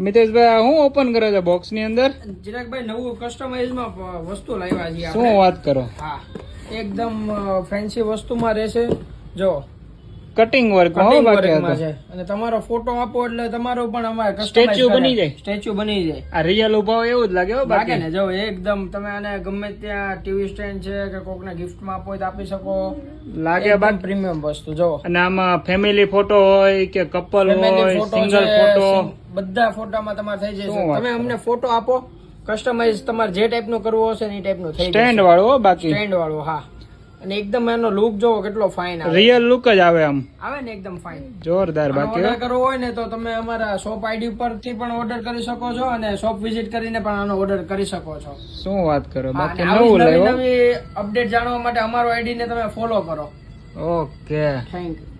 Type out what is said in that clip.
મિતેશભાઈ હું ઓપન કરે છે બોક્સ ની અંદર? ચિરાગભાઈ નવું કસ્ટમાઇઝમાં વસ્તુ લાવ્યા છીએ શું વાત કરો? હા, એકદમ ફેન્સી વસ્તુમાં રહેશે. જો કટિંગ વર્ક માં બાકી છે અને તમારો ફોટો આપો એટલે તમારો પણ અમારે સ્ટેચ્યુ બની જાય. સ્ટેચ્યુ બની જાય. આ રિયલ ઉભાવ એવું જ લાગે હો લાગે બાકી ને. જો એકદમ તમે આને ગમે ત્યાં ટીવી સ્ટેન્ડ છે કે કોકને ગિફ્ટમાં આપો તો આપી શકો. લાગે બાકી પ્રીમિયમ વસ્તુ. જો અને આમાં ફેમિલી ફોટો હોય કે કપલ હોય, સિંગલ ફોટો, બધા ફોટામાં તમારે થઈ જશે. તમે અમને ફોટો આપો, કસ્ટમાઇઝ તમારે જે ટાઈપનું કરવું હશે એ ટાઈપનું થઈ જશે. સ્ટેન્ડ વાળો હો બાકી. સ્ટેન્ડ વાળો. હા, અને એકદમ એનો લુક જોવો કેટલો ફાઇન આવે. રિયલ લુક જ આવે આમ. આવે ને એકદમ ફાઇન. જોરદાર. બાકી ઓર્ડર કરવો હોય ને તો તમે અમારા શોપ આઈડી પરથી પણ ઓર્ડર કરી શકો છો અને શોપ વિઝિટ કરીને પણ આનો ઓર્ડર કરી શકો છો. શું વાત કરો. બાકી નવી નવું લાવ્યો. નવી અપડેટ જાણવા માટે અમારો આઈડી ને તમે ફોલો કરો. Okay, thank you.